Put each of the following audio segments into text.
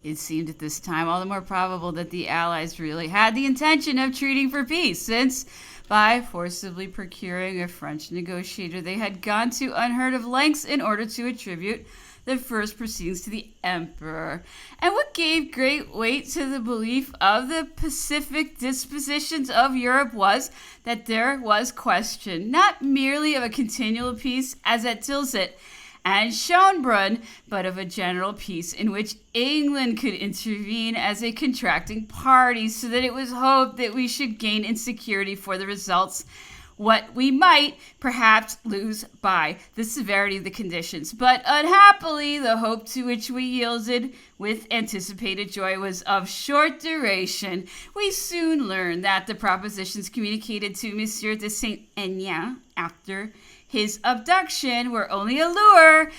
It seemed at this time all the more probable that the Allies really had the intention of treating for peace, since by forcibly procuring a French negotiator, they had gone to unheard of lengths in order to attribute the first proceedings to the emperor. And what gave great weight to the belief of the pacific dispositions of Europe was that there was question not merely of a continual peace as at Tilsit and Schönbrunn, but of a general peace in which England could intervene as a contracting party, so that it was hoped that we should gain in security for the results what we might perhaps lose by the severity of the conditions. But unhappily, the hope to which we yielded with anticipated joy was of short duration. We soon learned that the propositions communicated to Monsieur de Saint-Aignan after his abduction were only a lure,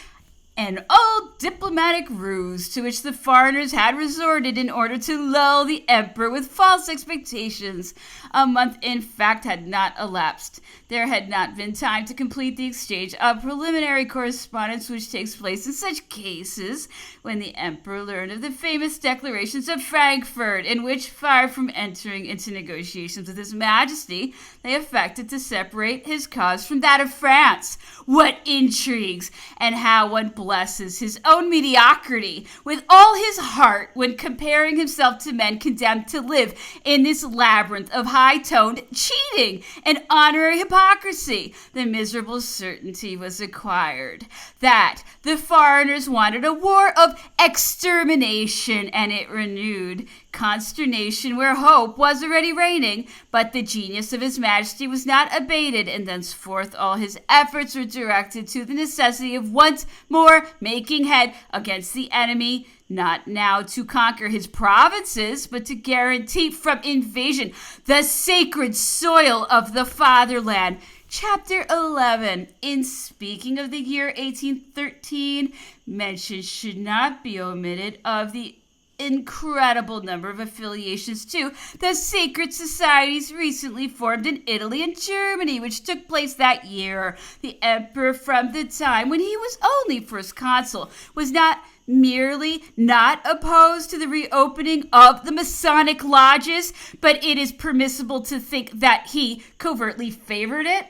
an old diplomatic ruse to which the foreigners had resorted in order to lull the emperor with false expectations. A month, in fact, had not elapsed. There had not been time to complete the exchange of preliminary correspondence which takes place in such cases when the emperor learned of the famous declarations of Frankfurt, in which, far from entering into negotiations with his majesty, they affected to separate his cause from that of France. What intrigues, and how one blesses his own mediocrity with all his heart when comparing himself to men condemned to live in this labyrinth of high-toned cheating and honorary hypocrisy. The miserable certainty was acquired that the foreigners wanted a war of extermination, and it renewed consternation where hope was already reigning, but the genius of his majesty was not abated, and thenceforth all his efforts were directed to the necessity of once more making head against the enemy, not now to conquer his provinces, but to guarantee from invasion the sacred soil of the fatherland. Chapter 11. In speaking of the year 1813, mention should not be omitted of the incredible number of affiliations to the sacred societies recently formed in Italy and Germany, which took place that year. The emperor, from the time when he was only first consul, was not merely not opposed to the reopening of the Masonic lodges, but it is permissible to think that he covertly favored it.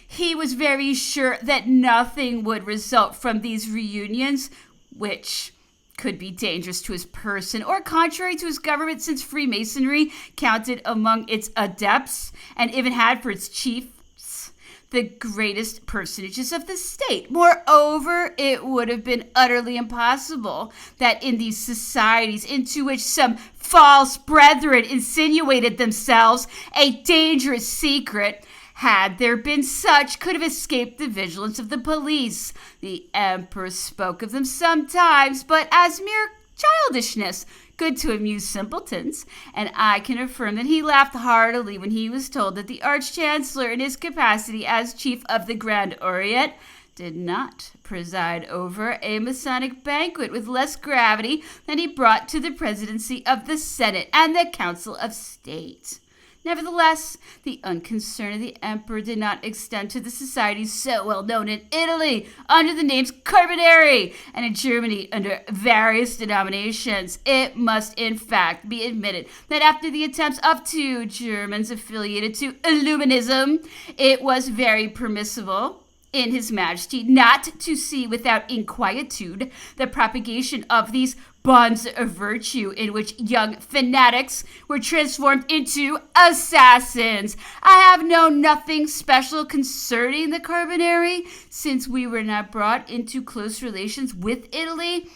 He was very sure that nothing would result from these reunions, which could be dangerous to his person or contrary to his government, since Freemasonry counted among its adepts and even had for its chiefs the greatest personages of the state. Moreover, it would have been utterly impossible that in these societies into which some false brethren insinuated themselves, a dangerous secret, had there been such, could have escaped the vigilance of the police. The emperor spoke of them sometimes, but as mere childishness, good to amuse simpletons, and I can affirm that he laughed heartily when he was told that the Arch-Chancellor, in his capacity as Chief of the Grand Orient, did not preside over a Masonic banquet with less gravity than he brought to the presidency of the Senate and the Council of State. Nevertheless, the unconcern of the emperor did not extend to the societies so well known in Italy under the names Carbonari, and in Germany under various denominations. It must, in fact, be admitted that after the attempts of two Germans affiliated to Illuminism, it was very permissible in His Majesty not to see without inquietude the propagation of these bonds of virtue in which young fanatics were transformed into assassins. I have known nothing special concerning the Carbonari, since we were not brought into close relations with Italy.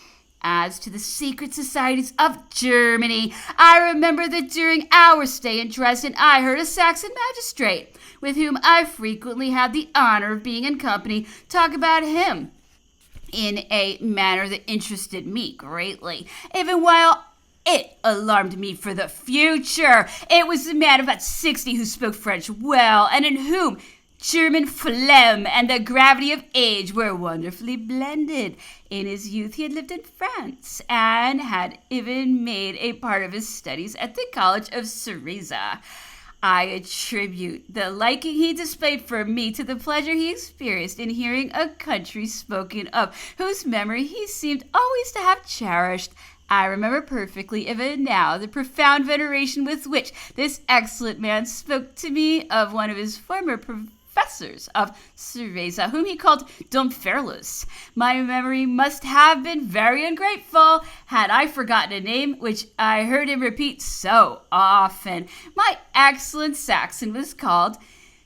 As to the secret societies of Germany, I remember that during our stay in Dresden, I heard a Saxon magistrate, with whom I frequently had the honor of being in company, talk about him in a manner that interested me greatly, even while it alarmed me for the future. It was a man of about 60 who spoke French well, and in whom German phlegm and the gravity of age were wonderfully blended. In his youth he had lived in France, and had even made a part of his studies at the College of Cereza. I attribute the liking he displayed for me to the pleasure he experienced in hearing a country spoken of, whose memory he seemed always to have cherished, I remember perfectly, even now, the profound veneration with which this excellent man spoke to me of one of his former professors of Cerveza, whom he called Dumferlus. My memory must have been very ungrateful had I forgotten a name which I heard him repeat so often. My excellent Saxon was called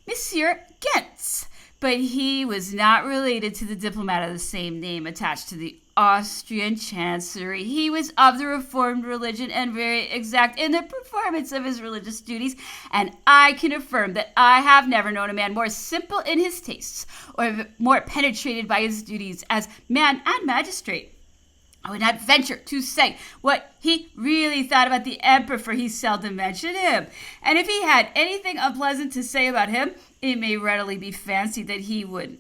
Monsieur Gentz, but he was not related to the diplomat of the same name attached to the Austrian chancery. He was of the Reformed religion and very exact in the performance of his religious duties, and I can affirm that I have never known a man more simple in his tastes or more penetrated by his duties as man and magistrate. I would not venture to say what he really thought about the emperor, for he seldom mentioned him. And if he had anything unpleasant to say about him, it may readily be fancied that he would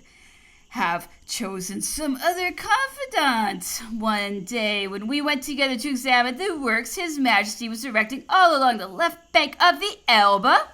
have chosen some other confidant. One day, when we went together to examine the works His Majesty was erecting all along the left bank of the Elbe,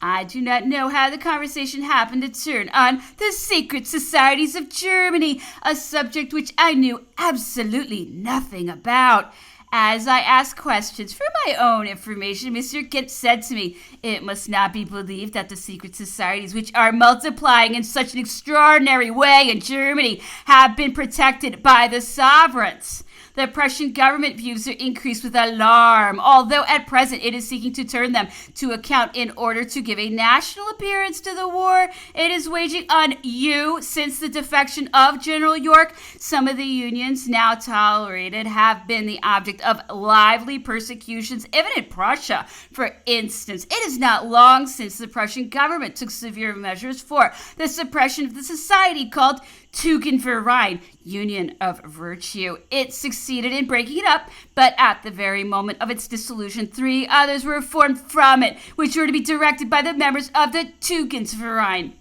I do not know how the conversation happened to turn on the secret societies of Germany, a subject which I knew absolutely nothing about. As I asked questions for my own information, Mr. Kent said to me, "It must not be believed that the secret societies, which are multiplying in such an extraordinary way in Germany, have been protected by the sovereigns. The Prussian government views their increase with alarm, although at present it is seeking to turn them to account in order to give a national appearance to the war it is waging on you since the defection of General York. Some of the unions now tolerated have been the object of lively persecutions, even in Prussia. For instance, it is not long since the Prussian government took severe measures for the suppression of the society called Tugendverein, Union of Virtue. It succeeded in breaking it up, but at the very moment of its dissolution, 3 others were formed from it, which were to be directed by the members of the Tugendverein.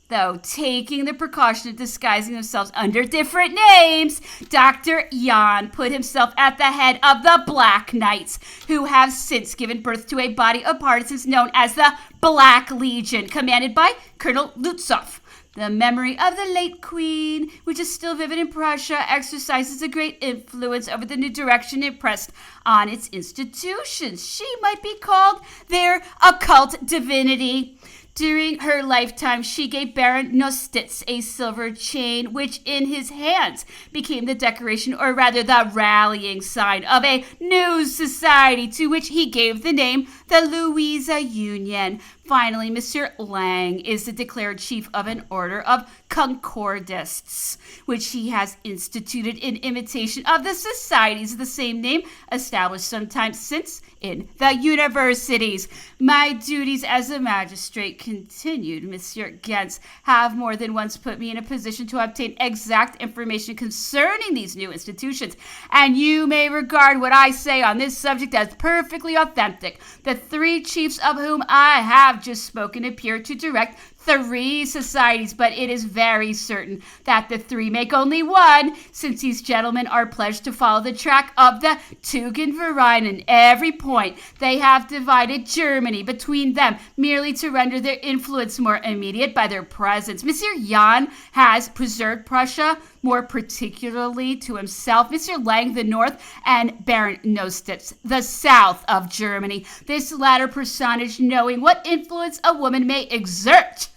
Though taking the precaution of disguising themselves under different names, Dr. Jan put himself at the head of the Black Knights, who have since given birth to a body of partisans known as the Black Legion, commanded by Colonel Lutzow. The memory of the late queen, which is still vivid in Prussia, exercises a great influence over the new direction it pressed on its institutions. She might be called their occult divinity. During her lifetime, she gave Baron Nostitz a silver chain, which in his hands became the decoration, or rather the rallying sign, of a new society to which he gave the name the Louisa Union. Finally, Monsieur Lang is the declared chief of an order of Concordists, which he has instituted in imitation of the societies of the same name established some time since in the universities. My duties as a magistrate, continued Monsieur Gens, have more than once put me in a position to obtain exact information concerning these new institutions, and you may regard what I say on this subject as perfectly authentic. The 3 chiefs of whom I have just spoken appear to direct 3 societies, but it is very certain that the 3 make only one, since these gentlemen are pledged to follow the track of the Tugendverein in every point. They have divided Germany between them merely to render their influence more immediate by their presence. Monsieur Jan has preserved Prussia, more particularly to himself, Monsieur Lang the north, and Baron Nostitz the south of Germany. This latter personage, knowing what influence a woman may exert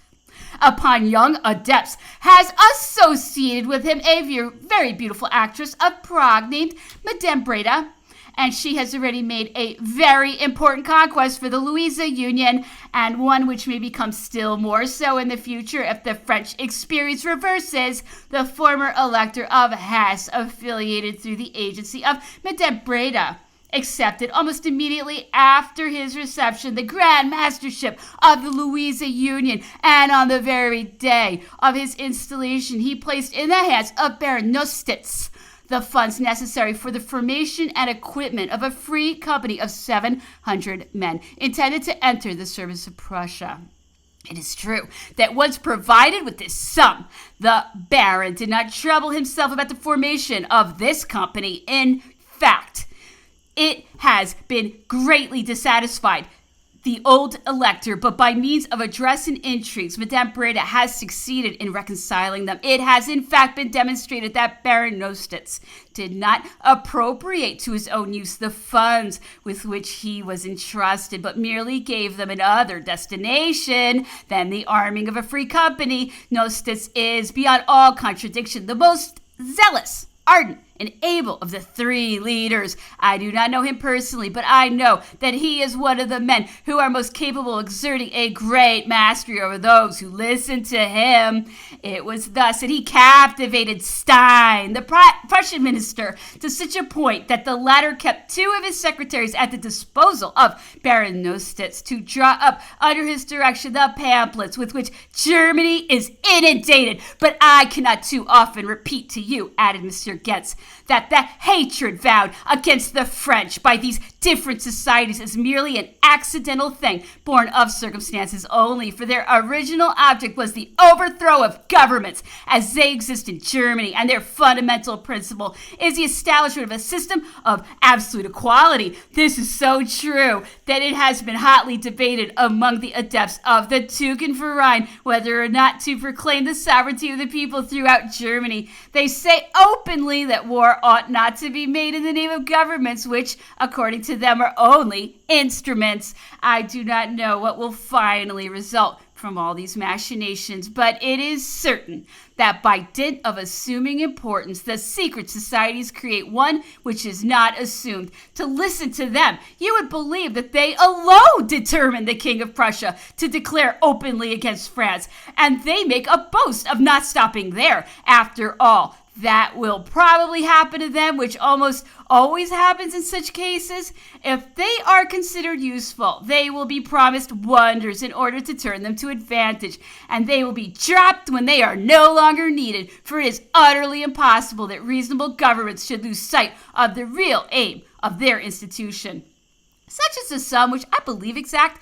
upon young adepts, has associated with him a very beautiful actress of Prague named Madame Breda, and she has already made a very important conquest for the Louisa Union, and one which may become still more so in the future if the French experience reverses. The former Elector of Hesse, affiliated through the agency of Madame Breda, accepted almost immediately after his reception the Grand Mastership of the Louisa Union, and on the very day of his installation he placed in the hands of Baron Nostitz the funds necessary for the formation and equipment of a free company of 700 men intended to enter the service of Prussia. It is true that once provided with this sum, the Baron did not trouble himself about the formation of this company. In fact, it has been greatly dissatisfied the old elector, but by means of address and intrigues, Madame Breda has succeeded in reconciling them. It has in fact been demonstrated that Baron Nostitz did not appropriate to his own use the funds with which he was entrusted, but merely gave them another destination than the arming of a free company. Nostitz is, beyond all contradiction, the most zealous, ardent, and able of the three leaders. I do not know him personally, but I know that he is one of the men who are most capable of exerting a great mastery over those who listen to him. It was thus that he captivated Stein, the Prussian minister, to such a point that the latter kept two of his secretaries at the disposal of Baron Nostitz to draw up under his direction the pamphlets with which Germany is inundated. But I cannot too often repeat to you, added Monsieur Getz, that the hatred vowed against the French by these different societies is merely an accidental thing born of circumstances only, for their original object was the overthrow of governments as they exist in Germany, and their fundamental principle is the establishment of a system of absolute equality. This is so true that it has been hotly debated among the adepts of the Tugendverein whether or not to proclaim the sovereignty of the people throughout Germany. They say openly that war ought not to be made in the name of governments which, according to them, are only instruments. I do not know what will finally result from all these machinations, but it is certain that by dint of assuming importance, the secret societies create one which is not assumed. To listen to them, you would believe that they alone determined the King of Prussia to declare openly against France, and they make a boast of not stopping there. After all, that will probably happen to them, which almost always happens in such cases. If they are considered useful, they will be promised wonders in order to turn them to advantage, and they will be dropped when they are no longer needed, for it is utterly impossible that reasonable governments should lose sight of the real aim of their institution. Such is the sum which I believe exact,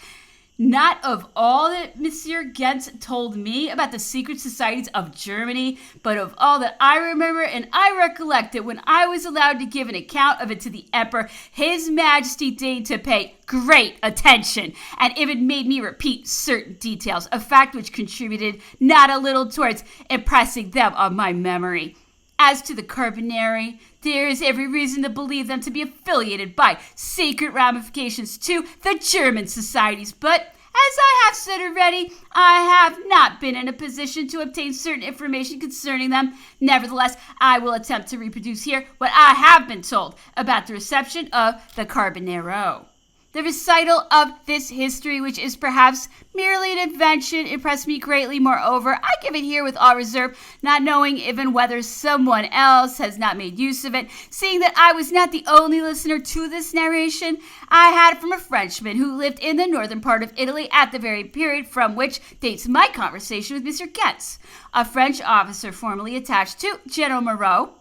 not of all that Monsieur Getz told me about the secret societies of Germany, but of all that I remember, and I recollect that when I was allowed to give an account of it to the Emperor, His Majesty deigned to pay great attention, and even made me repeat certain details, a fact which contributed not a little towards impressing them on my memory. As to the Carbonari, there is every reason to believe them to be affiliated by secret ramifications to the German societies, but as I have said already, I have not been in a position to obtain certain information concerning them. Nevertheless, I will attempt to reproduce here what I have been told about the reception of the Carbonaro. The recital of this history, which is perhaps merely an invention, impressed me greatly. Moreover, I give it here with all reserve, not knowing even whether someone else has not made use of it. Seeing that I was not the only listener to this narration, I had it from a Frenchman who lived in the northern part of Italy at the very period from which dates my conversation with Mr. Getz, a French officer formerly attached to General Moreau,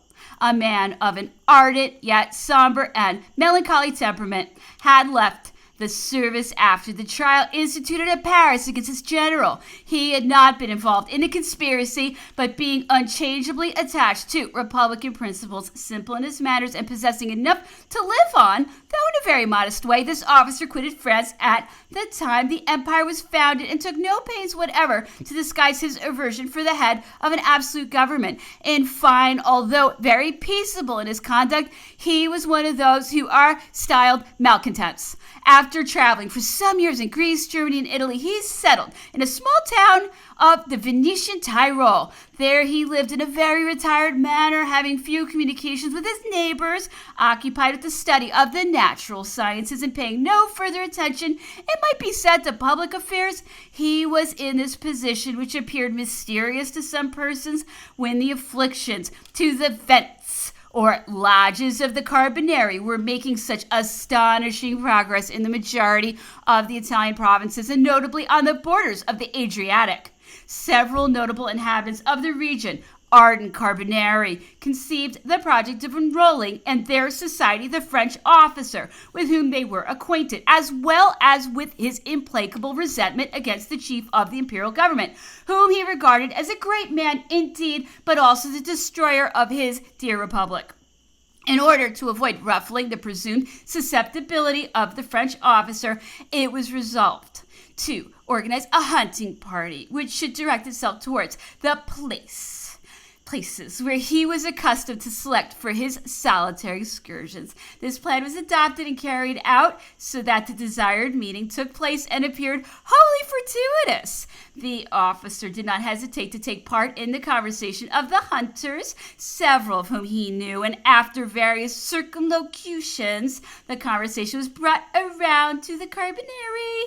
a man of an ardent yet somber and melancholy temperament, had left the service after the trial instituted at Paris against his general. He had not been involved in a conspiracy, but being unchangeably attached to Republican principles, simple in his manners, and possessing enough to live on, though in a very modest way, this officer quitted France at the time the empire was founded and took no pains whatever to disguise his aversion for the head of an absolute government. In fine, although very peaceable in his conduct, he was one of those who are styled malcontents. After traveling for some years in Greece, Germany, and Italy, he settled in a small town of the Venetian Tyrol. There he lived in a very retired manner, having few communications with his neighbors, occupied with the study of the natural sciences and paying no further attention, it might be said, to public affairs. He was in this position, which appeared mysterious to some persons, when the afflictions to the vents or lodges of the Carbonari were making such astonishing progress in the majority of the Italian provinces, and notably on the borders of the Adriatic. Several notable inhabitants of the region, ardent Carbonari, conceived the project of enrolling in their society the French officer with whom they were acquainted, as well as with his implacable resentment against the chief of the imperial government, whom he regarded as a great man indeed, but also the destroyer of his dear republic. In order to avoid ruffling the presumed susceptibility of the French officer, it was resolved to organize a hunting party which should direct itself towards the places where he was accustomed to select for his solitary excursions. This plan was adopted and carried out so that the desired meeting took place and appeared wholly fortuitous. The officer did not hesitate to take part in the conversation of the hunters, several of whom he knew, and after various circumlocutions, the conversation was brought around to the Carbonari,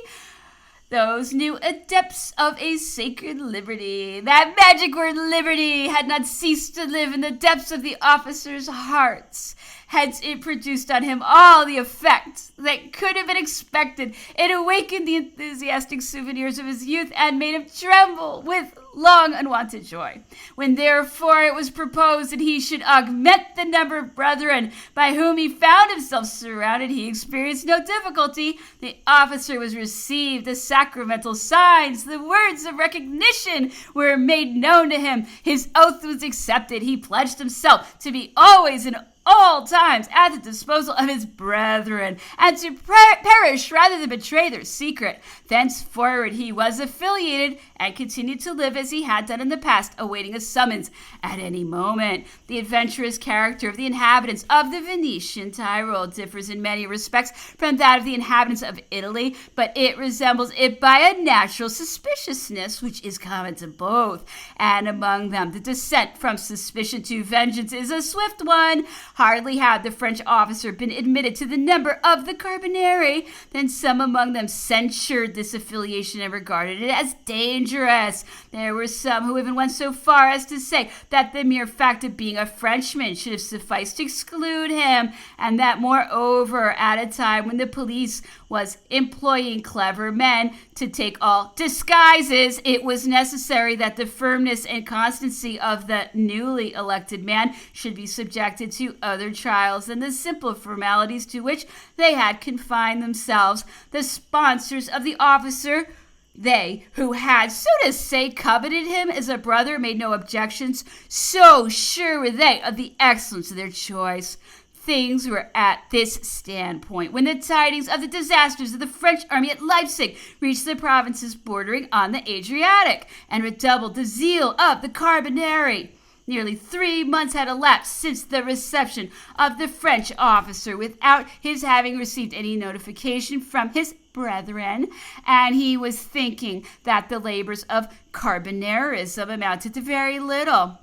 those new adepts of a sacred liberty. That magic word liberty had not ceased to live in the depths of the officers' hearts. Hence, it produced on him all the effect that could have been expected. It awakened the enthusiastic souvenirs of his youth and made him tremble with long unwonted joy. When therefore it was proposed that he should augment the number of brethren by whom he found himself surrounded, he experienced no difficulty. The officer was received, the sacramental signs, the words of recognition were made known to him. His oath was accepted. He pledged himself to be always and all times at the disposal of his brethren, and to perish rather than betray their secret. Thenceforward he was affiliated and continued to live as he had done in the past, awaiting a summons at any moment. The adventurous character of the inhabitants of the Venetian Tyrol differs in many respects from that of the inhabitants of Italy, but it resembles it by a natural suspiciousness which is common to both, and among them the descent from suspicion to vengeance is a swift one. Hardly had the French officer been admitted to the number of the Carbonari than some among them censured this affiliation and regarded it as dangerous. There were some who even went so far as to say that the mere fact of being a Frenchman should have sufficed to exclude him, and that moreover, at a time when the police was employing clever men to take all disguises, it was necessary that the firmness and constancy of the newly elected man should be subjected to other trials than the simple formalities to which they had confined themselves. The sponsors of the officer, they who had, so to say, coveted him as a brother, made no objections, so sure were they of the excellence of their choice. Things were at this standpoint when the tidings of the disasters of the French army at Leipzig reached the provinces bordering on the Adriatic, and redoubled the zeal of the Carbonari. Nearly 3 months had elapsed since the reception of the French officer without his having received any notification from his brethren, and he was thinking that the labors of Carbonarism amounted to very little.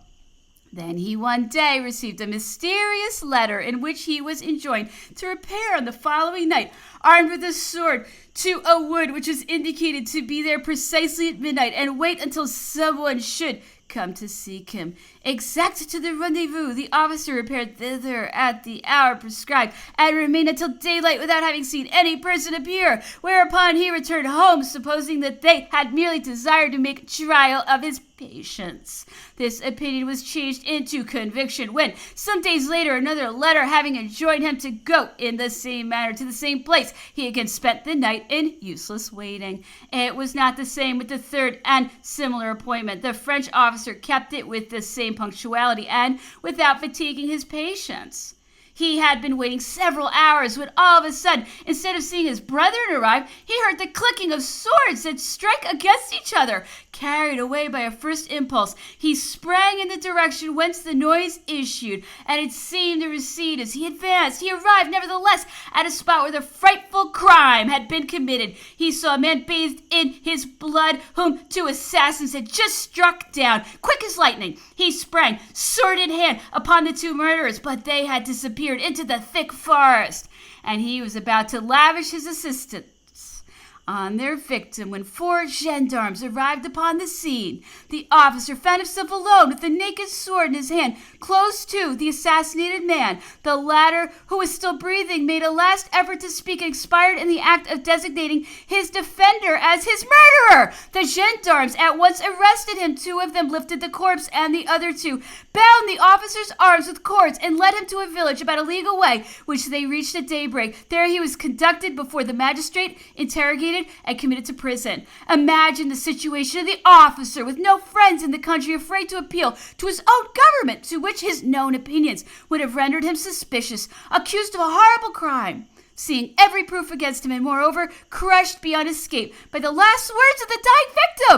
Then he one day received a mysterious letter in which he was enjoined to repair on the following night, armed with a sword, to a wood which was indicated to be there precisely at midnight, and wait until someone should come to seek him. Exact to the rendezvous, the officer repaired thither at the hour prescribed, and remained until daylight without having seen any person appear, whereupon he returned home, supposing that they had merely desired to make trial of his patience. This opinion was changed into conviction when, some days later, another letter having enjoined him to go in the same manner to the same place, he again spent the night in useless waiting. It was not the same with the third and similar appointment. The French officer kept it with the same punctuality and without fatiguing his patience. He had been waiting several hours when all of a sudden, instead of seeing his brethren arrive, he heard the clicking of swords that strike against each other. Carried away by a first impulse, he sprang in the direction whence the noise issued, and it seemed to recede as he advanced. He arrived, nevertheless, at a spot where the frightful crime had been committed. He saw a man bathed in his blood, whom 2 assassins had just struck down. Quick as lightning, he sprang, sword in hand, upon the 2 murderers, but they had disappeared into the thick forest, and he was about to lavish his assistance on their victim when 4 gendarmes arrived upon the scene. The officer found himself alone with the naked sword in his hand, close to the assassinated man. The latter, who was still breathing, made a last effort to speak and expired in the act of designating his defender as his murderer. The gendarmes at once arrested him. 2 of them lifted the corpse, and the other 2 bound the officer's arms with cords, and led him to a village about a league away, which they reached at daybreak. There he was conducted before the magistrate, interrogated, and committed to prison. Imagine the situation of the officer, with no friends in the country, afraid to appeal to his own government, to which his known opinions would have rendered him suspicious, accused of a horrible crime, seeing every proof against him, and moreover crushed beyond escape by the last words of the dying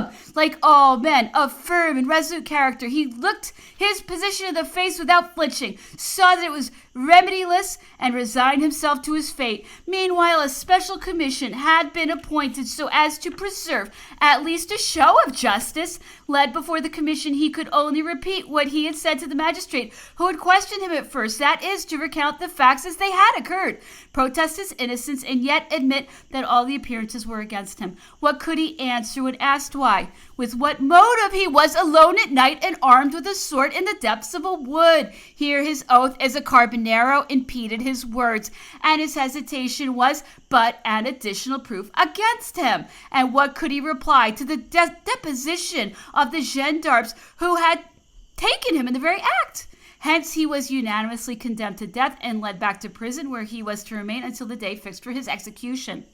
victim. Like all men of firm and resolute character, he looked his position in the face without flinching, saw that it was remediless, and resigned himself to his fate. Meanwhile, a special commission had been appointed so as to preserve at least a show of justice. Led before the commission, he could only repeat what he had said to the magistrate, who had questioned him at first, that is, to recount the facts as they had occurred, protest his innocence, and yet admit that all the appearances were against him. What could he answer when asked why? With what motive he was alone at night and armed with a sword in the depths of a wood? Here his oath as a carbonero impeded his words, and his hesitation was but an additional proof against him. And what could he reply to the deposition of the gendarmes who had taken him in the very act? Hence he was unanimously condemned to death and led back to prison, where he was to remain until the day fixed for his execution.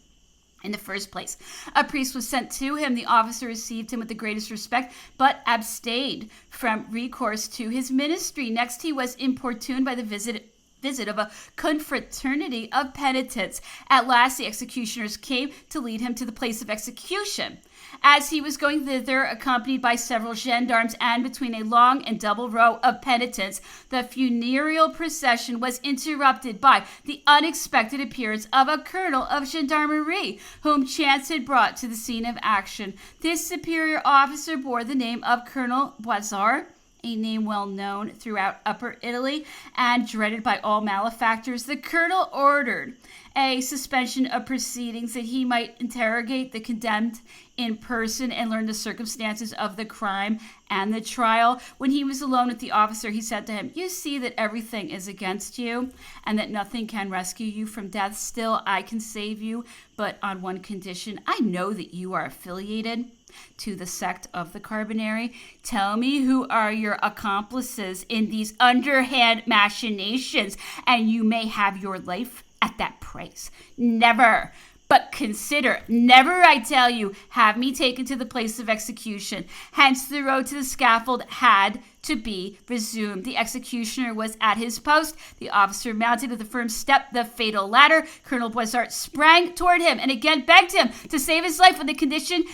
In the first place, a priest was sent to him. The officer received him with the greatest respect, but abstained from recourse to his ministry. Next, he was importuned by the visit of a confraternity of penitents. At last, the executioners came to lead him to the place of execution. As he was going thither, accompanied by several gendarmes and between a long and double row of penitents, the funereal procession was interrupted by the unexpected appearance of a colonel of gendarmerie, whom chance had brought to the scene of action. This superior officer bore the name of Colonel Boisard, a name well known throughout Upper Italy and dreaded by all malefactors. The colonel ordered a suspension of proceedings that he might interrogate the condemned in person and learn the circumstances of the crime and the trial. When he was alone with the officer, he said to him, "You see that everything is against you and that nothing can rescue you from death. Still, I can save you, but on one condition. I know that you are affiliated to the sect of the Carbonari. Tell me who are your accomplices in these underhand machinations, and you may have your life at that price. Never, but consider, never, I tell you, have me taken to the place of execution." Hence the road to the scaffold had to be resumed. The executioner was at his post. The officer mounted with a firm step the fatal ladder. Colonel Boisard sprang toward him and again begged him to save his life on the condition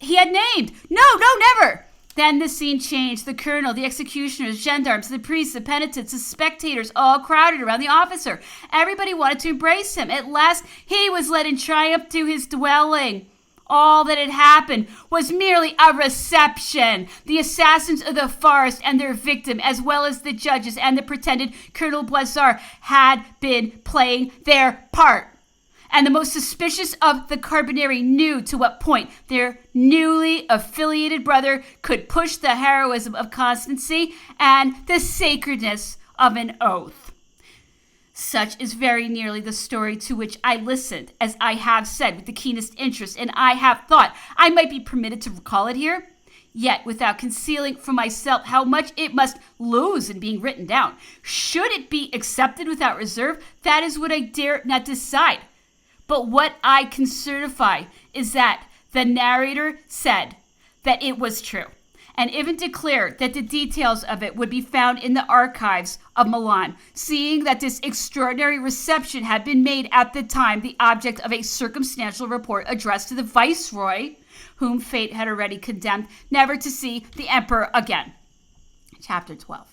he had named. No, never. Then the scene changed. The colonel, the executioners, gendarmes, the priests, the penitents, the spectators all crowded around the officer. Everybody wanted to embrace him. At last, he was led in triumph to his dwelling. All that had happened was merely a reception. The assassins of the forest and their victim, as well as the judges and the pretended Colonel Boisard, had been playing their part. And the most suspicious of the Carbonari knew to what point their newly affiliated brother could push the heroism of constancy and the sacredness of an oath. Such is very nearly the story to which I listened, as I have said, with the keenest interest, and I have thought I might be permitted to recall it here, yet without concealing from myself how much it must lose in being written down. Should it be accepted without reserve? That is what I dare not decide. But what I can certify is that the narrator said that it was true, and even declared that the details of it would be found in the archives of Milan, seeing that this extraordinary reception had been made at the time the object of a circumstantial report addressed to the viceroy, whom fate had already condemned never to see the emperor again. Chapter 12.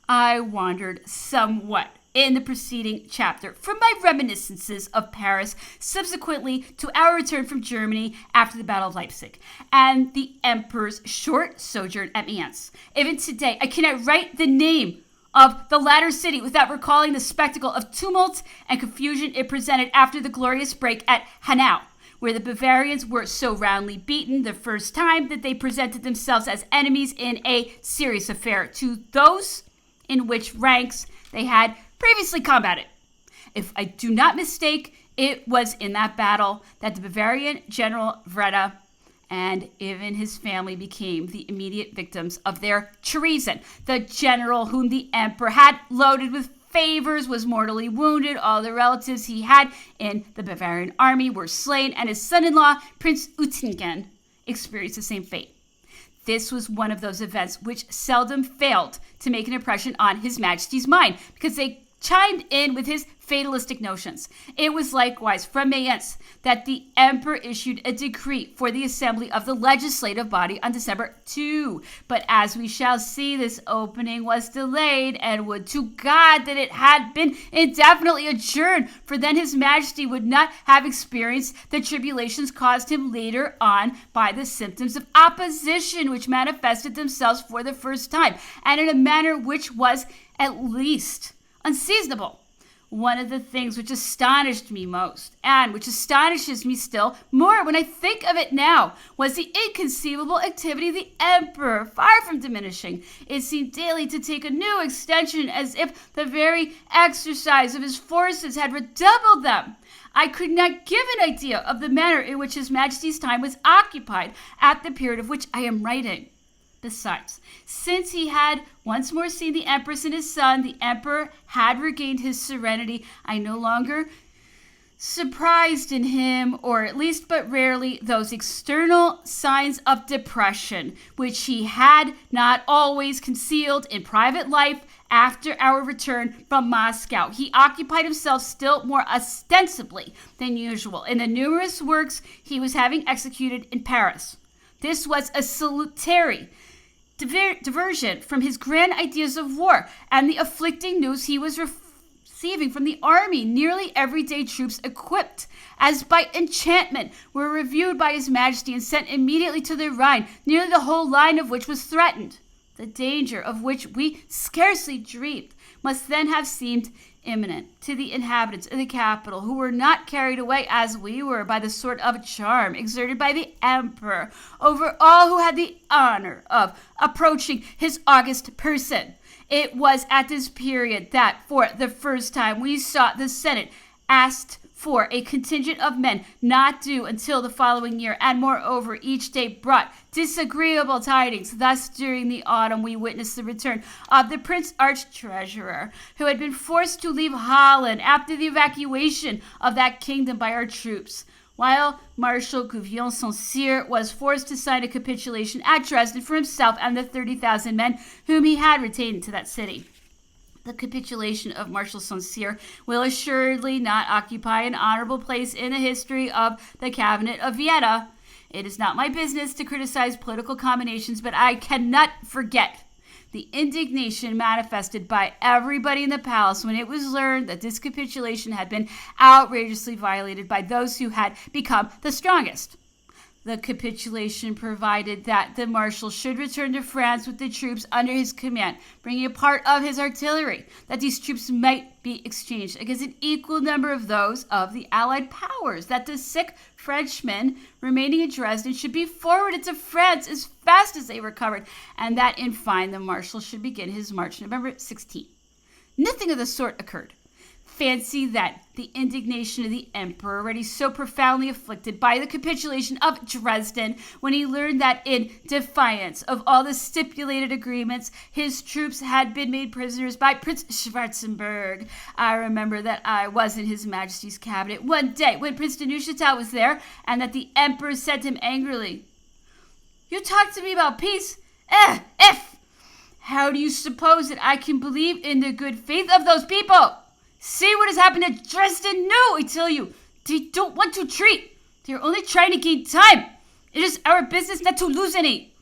I wandered somewhat in the preceding chapter from my reminiscences of Paris, subsequently to our return from Germany after the Battle of Leipzig, and the Emperor's short sojourn at Mayence. Even today, I cannot write the name of the latter city without recalling the spectacle of tumult and confusion it presented after the glorious break at Hanau, where the Bavarians were so roundly beaten the first time that they presented themselves as enemies in a serious affair to those in which ranks they had previously combated. If I do not mistake, it was in that battle that the Bavarian General Vreda and even his family became the immediate victims of their treason. The general whom the emperor had loaded with favors was mortally wounded. All the relatives he had in the Bavarian army were slain, and his son-in-law, Prince Oettingen, experienced the same fate. This was one of those events which seldom failed to make an impression on His Majesty's mind, because they chimed in with his fatalistic notions. It was likewise from Mayence that the emperor issued a decree for the assembly of the legislative body on December 2. But as we shall see, this opening was delayed, and would to God that it had been indefinitely adjourned, for then His Majesty would not have experienced the tribulations caused him later on by the symptoms of opposition which manifested themselves for the first time, and in a manner which was at least unseasonable. One of the things which astonished me most, and which astonishes me still more when I think of it now, was the inconceivable activity of the emperor. Far from diminishing, it seemed daily to take a new extension, as if the very exercise of his forces had redoubled them. I could not give an idea of the manner in which His Majesty's time was occupied at the period of which I am writing. Besides, since he had once more seen the Empress and his son, the Emperor had regained his serenity. I no longer surprised in him, or at least but rarely, those external signs of depression, which he had not always concealed in private life. After our return from Moscow, he occupied himself still more ostensibly than usual in the numerous works he was having executed in Paris. This was a salutary diversion from his grand ideas of war and the afflicting news he was receiving from the army. Nearly everyday troops equipped as by enchantment were reviewed by His Majesty and sent immediately to the Rhine, nearly the whole line of which was threatened. The danger of which we scarcely dreamed must then have seemed imminent to the inhabitants of the capital, who were not carried away as we were by the sort of charm exerted by the emperor over all who had the honor of approaching his august person. It was at this period that, for the first time, we saw the Senate asked for a contingent of men not due until the following year, and moreover each day brought disagreeable tidings. Thus during the autumn we witnessed the return of the Prince Arch-Treasurer, who had been forced to leave Holland after the evacuation of that kingdom by our troops, while Marshal Gouvion-Saint-Cyr was forced to sign a capitulation at Dresden for himself and the 30,000 men whom he had retained to that city. The capitulation of Marshal Saint-Cyr will assuredly not occupy an honorable place in the history of the Cabinet of Vienna. It is not my business to criticize political combinations, but I cannot forget the indignation manifested by everybody in the palace when it was learned that this capitulation had been outrageously violated by those who had become the strongest. The capitulation provided that the marshal should return to France with the troops under his command, bringing a part of his artillery, that these troops might be exchanged against an equal number of those of the Allied powers, that the sick Frenchmen remaining in Dresden should be forwarded to France as fast as they recovered, and that, in fine, the marshal should begin his march November 16. Nothing of the sort occurred. Fancy that the indignation of the emperor, already so profoundly afflicted by the capitulation of Dresden, when he learned that in defiance of all the stipulated agreements, his troops had been made prisoners by Prince Schwarzenberg. I remember that I was in His Majesty's cabinet one day when Prince de Neuchâtel was there, and that the emperor said to him angrily, "You talk to me about peace? If! How do you suppose that I can believe in the good faith of those people? See what has happened at Dresden? No, I tell you, they don't want to treat. They are only trying to gain time. It is our business not to lose any."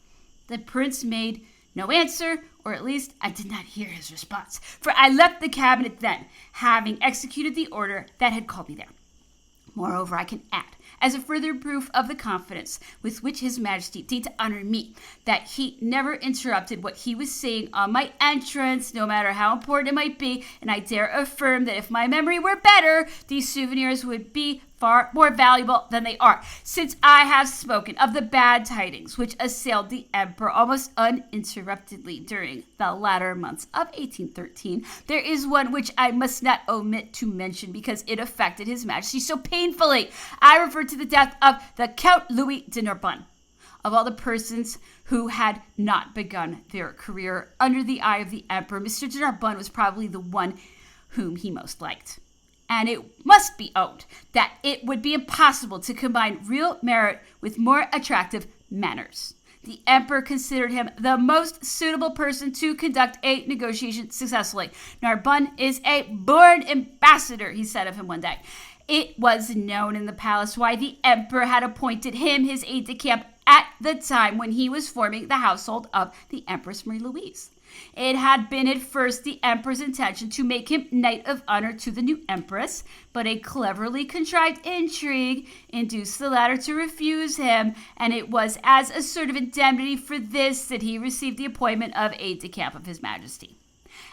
The prince made no answer, or at least I did not hear his response, for I left the cabinet then, having executed the order that had called me there. Moreover, I can add, as a further proof of the confidence with which His Majesty deigned to honor me, that he never interrupted what he was saying on my entrance, no matter how important it might be, and I dare affirm that if my memory were better, these souvenirs would be far more valuable than they are. Since I have spoken of the bad tidings which assailed the emperor almost uninterruptedly during the latter months of 1813, there is one which I must not omit to mention because it affected His Majesty so painfully. I refer to the death of the Count Louis de Narbonne. Of all the persons who had not begun their career under the eye of the emperor, Mr. de Narbonne was probably the one whom he most liked. And it must be owned that it would be impossible to combine real merit with more attractive manners. The emperor considered him the most suitable person to conduct a negotiation successfully. Narbonne is a born ambassador, he said of him one day. It was known in the palace why the emperor had appointed him his aide-de-camp at the time when he was forming the household of the Empress Marie-Louise. It had been at first the emperor's intention to make him Knight of Honor to the new empress, but a cleverly contrived intrigue induced the latter to refuse him, and it was as a sort of indemnity for this that he received the appointment of aide-de-camp of His Majesty.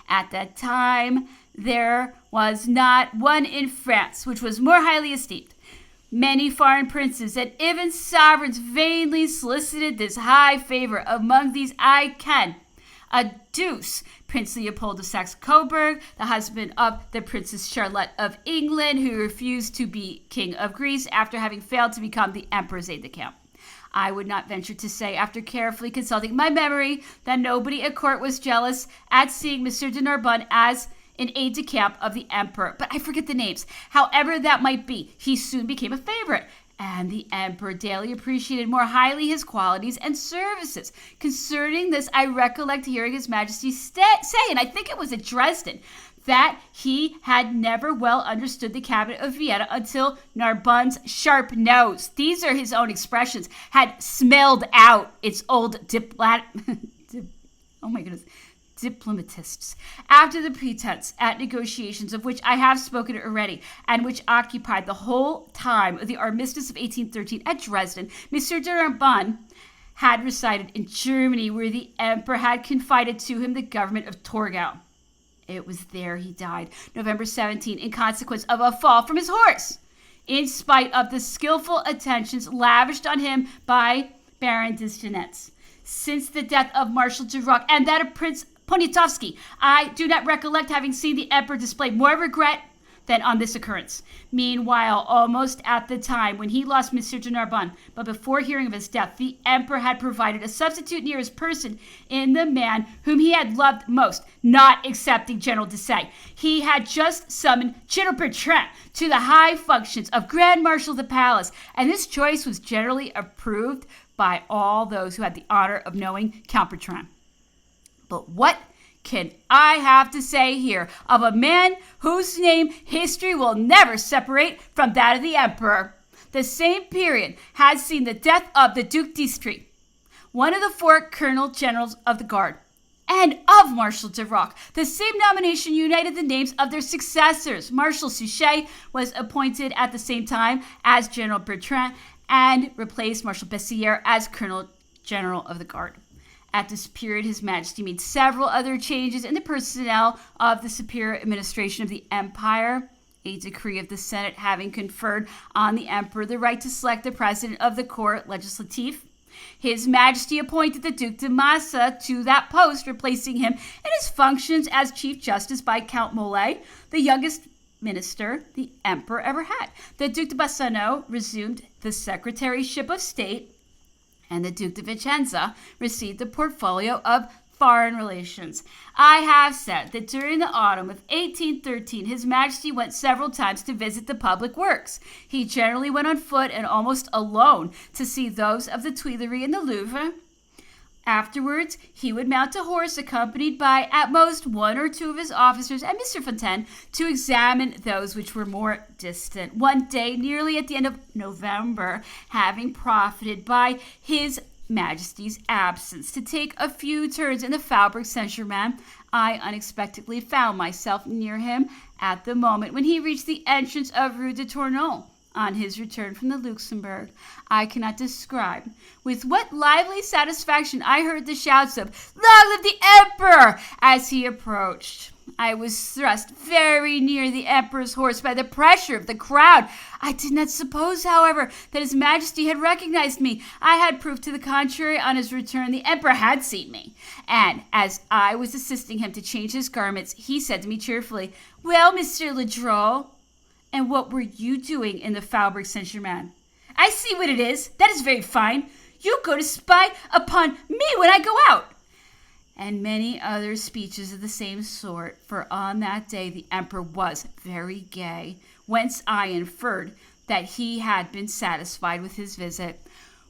At that time, there was not one in France which was more highly esteemed. Many foreign princes and even sovereigns vainly solicited this high favor. Among these I can adduce Prince Leopold of Saxe-Coburg, the husband of the Princess Charlotte of England, who refused to be King of Greece after having failed to become the Emperor's aide-de-camp. I would not venture to say, after carefully consulting my memory, that nobody at court was jealous at seeing Mr. de Narbonne as an aide-de-camp of the emperor, but I forget the names. However that might be, he soon became a favorite, and the emperor daily appreciated more highly his qualities and services. Concerning this, I recollect hearing His Majesty say, and I think it was at Dresden, that he had never well understood the cabinet of Vienna until Narbonne's sharp nose, these are his own expressions, had smelled out its old diplomatists. After the pretense at negotiations of which I have spoken already, and which occupied the whole time of the armistice of 1813 at Dresden, Mr. de Narbonne had resided in Germany, where the emperor had confided to him the government of Torgau. It was there he died, November 17, in consequence of a fall from his horse, in spite of the skillful attentions lavished on him by Baron Deschenets. Since the death of Marshal de Rock and that of Prince Poniatowski, I do not recollect having seen the emperor display more regret than on this occurrence. Meanwhile, almost at the time when he lost Monsieur de Narbonne, but before hearing of his death, the emperor had provided a substitute near his person in the man whom he had loved most, not excepting General Desaix. He had just summoned General Bertrand to the high functions of Grand Marshal of the Palace, and this choice was generally approved by all those who had the honor of knowing Count Bertrand. But what can I have to say here of a man whose name history will never separate from that of the emperor? The same period has seen the death of the Duc d'Estrées, one of the 4 colonel generals of the guard, and of Marshal de Rock. The same nomination united the names of their successors. Marshal Suchet was appointed at the same time as General Bertrand and replaced Marshal Bessières as Colonel General of the Guard. At this period, His Majesty made several other changes in the personnel of the superior administration of the empire, a decree of the Senate having conferred on the emperor the right to select the president of the Corps Legislatif. His Majesty appointed the Duc de Massa to that post, replacing him in his functions as Chief Justice by Count Molay, the youngest minister the emperor ever had. The Duc de Bassano resumed the Secretaryship of State, and the Duc de Vicenza received the portfolio of foreign relations. I have said that during the autumn of 1813, His Majesty went several times to visit the public works. He generally went on foot and almost alone to see those of the Tuileries and the Louvre. Afterwards, he would mount a horse accompanied by at most 1 or 2 of his officers and Mr. Fontaine to examine those which were more distant. One day, nearly at the end of November, having profited by His Majesty's absence to take a few turns in the Faubourg Saint-Germain, I unexpectedly found myself near him at the moment when he reached the entrance of Rue de Tournon. On his return from the Luxembourg, I cannot describe with what lively satisfaction I heard the shouts of "Long live the Emperor!" as he approached. I was thrust very near the Emperor's horse by the pressure of the crowd. I did not suppose, however, that His Majesty had recognized me. I had proof to the contrary. On his return, the Emperor had seen me, and as I was assisting him to change his garments, he said to me cheerfully, "Well, Monsieur Ledrot, and what were you doing in the Faubourg Saint-Germain?" "I see what it is. That is very fine. You go to spy upon me when I go out. And many other speeches of the same sort, for on that day the emperor was very gay, whence I inferred that he had been satisfied with his visit.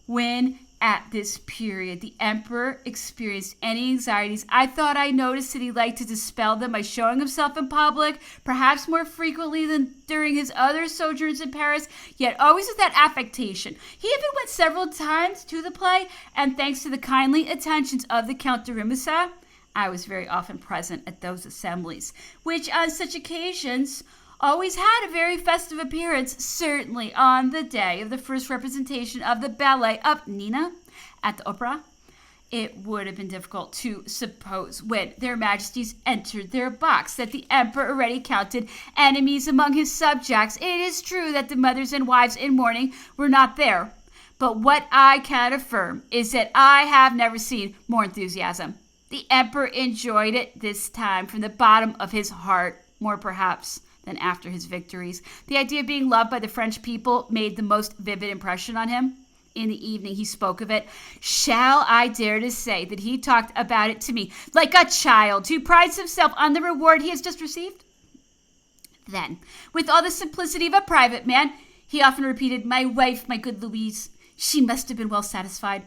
When at this period the emperor experienced any anxieties, I thought I noticed that he liked to dispel them by showing himself in public, perhaps more frequently than during his other sojourns in Paris, yet always with that affectation. He even went several times to the play, and thanks to the kindly attentions of the Count de Remusat, I was very often present at those assemblies, which on such occasions always had a very festive appearance. Certainly on the day of the first representation of the ballet of Nina at the opera, it would have been difficult to suppose, when their majesties entered their box, that the emperor already counted enemies among his subjects. It is true that the mothers and wives in mourning were not there, but what I can affirm is that I have never seen more enthusiasm. The emperor enjoyed it this time from the bottom of his heart, more perhaps than after his victories. The idea of being loved by the French people made the most vivid impression on him. In the evening he spoke of it. Shall I dare to say that he talked about it to me like a child who prides himself on the reward he has just received? Then, with all the simplicity of a private man, he often repeated, "My wife, my good Louise, she must have been well satisfied."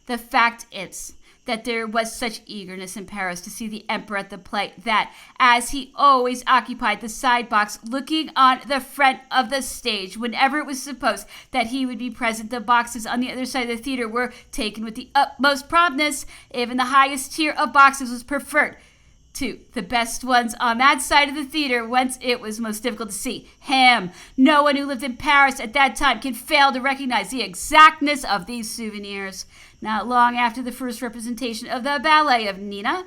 The fact is that there was such eagerness in Paris to see the emperor at the play that, as he always occupied the side box looking on the front of the stage, whenever it was supposed that he would be present, the boxes on the other side of the theater were taken with the utmost promptness. Even the highest tier of boxes was preferred to the best ones on that side of the theater, whence it was most difficult to see him. No one who lived in Paris at that time can fail to recognize the exactness of these souvenirs. Not long after the first representation of the ballet of Nina,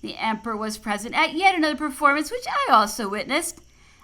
the emperor was present at yet another performance, which I also witnessed.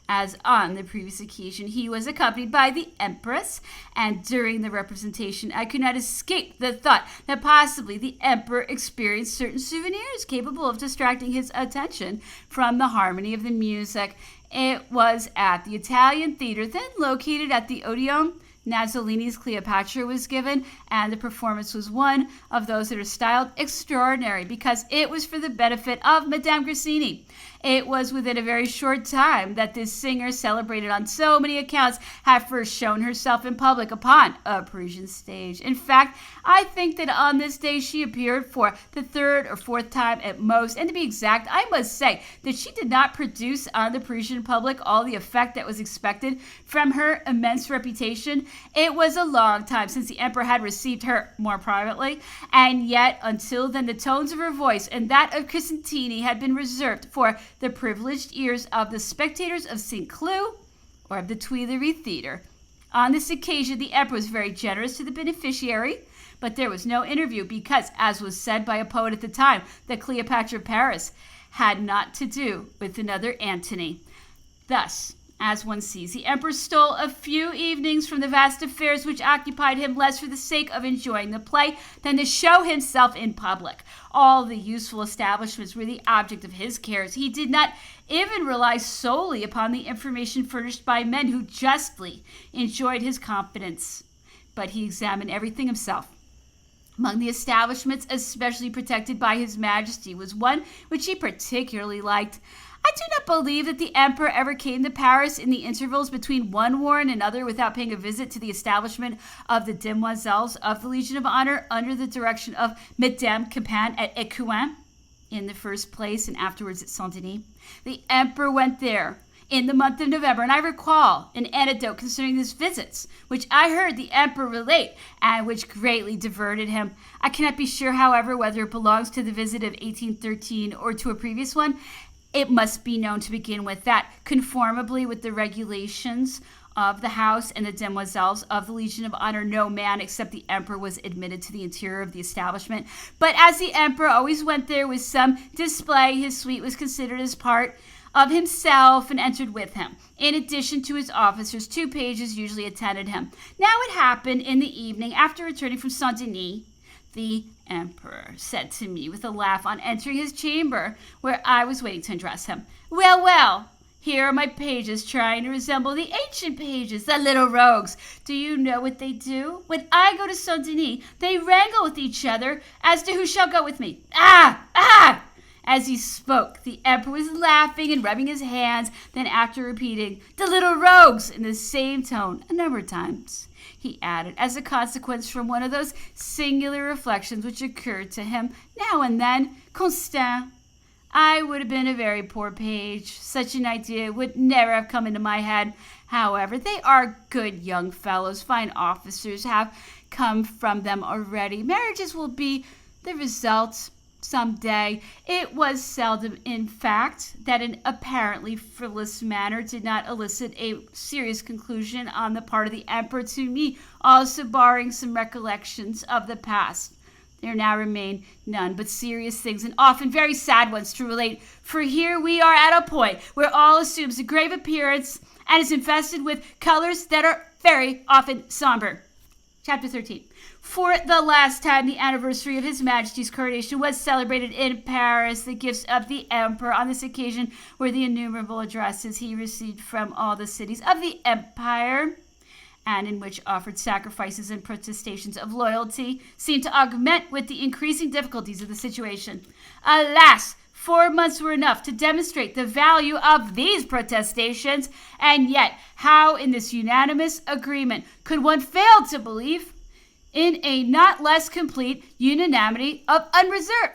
As on the previous occasion, he was accompanied by the empress, and during the representation I could not escape the thought that possibly the emperor experienced certain souvenirs capable of distracting his attention from the harmony of the music. It was at the Italian theater, then located at the Odeon, Nazzolini's Cleopatra was given, and the performance was one of those that are styled extraordinary because it was for the benefit of Madame Grassini. It was within a very short time that this singer, celebrated on so many accounts, had first shown herself in public upon a Parisian stage. In fact, I think that on this day she appeared for the third or fourth time at most, and to be exact, I must say that she did not produce on the Parisian public all the effect that was expected from her immense reputation. It was a long time since the emperor had received her more privately, and yet until then the tones of her voice and that of Crescentini had been reserved for the privileged ears of the spectators of St. Cloud or of the Tuileries Theater. On this occasion, the emperor was very generous to the beneficiary, but there was no interview because, as was said by a poet at the time, the Cleopatra of Paris had not to do with another Antony. Thus, as one sees, the emperor stole a few evenings from the vast affairs which occupied him less for the sake of enjoying the play than to show himself in public. All the useful establishments were the object of his cares. He did not even rely solely upon the information furnished by men who justly enjoyed his confidence, but he examined everything himself. Among the establishments especially protected by His Majesty was one which he particularly liked. I do not believe that the emperor ever came to Paris in the intervals between one war and another without paying a visit to the establishment of the demoiselles of the Legion of Honor under the direction of Madame Campan at Écouen in the first place and afterwards at Saint-Denis. The emperor went there in the month of November, and I recall an anecdote concerning these visits, which I heard the emperor relate, and which greatly diverted him. I cannot be sure, however, whether it belongs to the visit of 1813 or to a previous one. It must be known to begin with that, conformably with the regulations of the house and the demoiselles of the Legion of Honor, no man except the emperor was admitted to the interior of the establishment. But as the emperor always went there with some display, his suite was considered as part of himself and entered with him. In addition to his officers, 2 pages usually attended him. Now it happened in the evening, after returning from Saint-Denis, the emperor said to me with a laugh on entering his chamber, where I was waiting to undress him, "Well, well, Here are my pages trying to resemble the ancient pages, the little rogues. Do you know what they do? When I go to Saint Denis, they wrangle with each other as to who shall go with me. Ah! Ah! As he spoke, the emperor was laughing and rubbing his hands. Then, after repeating, "the little rogues," in the same tone a number of times, he added, as a consequence from one of those singular reflections which occurred to him now and then, "Constant, I would have been a very poor page. Such an idea would never have come into my head. However, they are good young fellows. Fine officers have come from them already. Marriages will be the result some day." It was seldom, in fact, that an apparently frivolous manner did not elicit a serious conclusion on the part of the emperor, to me also barring some recollections of the past. There now remain none but serious things, and often very sad ones, to relate, for here we are at a point where all assumes a grave appearance and is infested with colors that are very often somber. Chapter 13. For the last time, the anniversary of His Majesty's coronation was celebrated in Paris. The gifts of the emperor on this occasion were the innumerable addresses he received from all the cities of the empire, and in which offered sacrifices and protestations of loyalty seemed to augment with the increasing difficulties of the situation. Alas! 4 months were enough to demonstrate the value of these protestations, and yet how in this unanimous agreement could one fail to believe in a not less complete unanimity of unreserved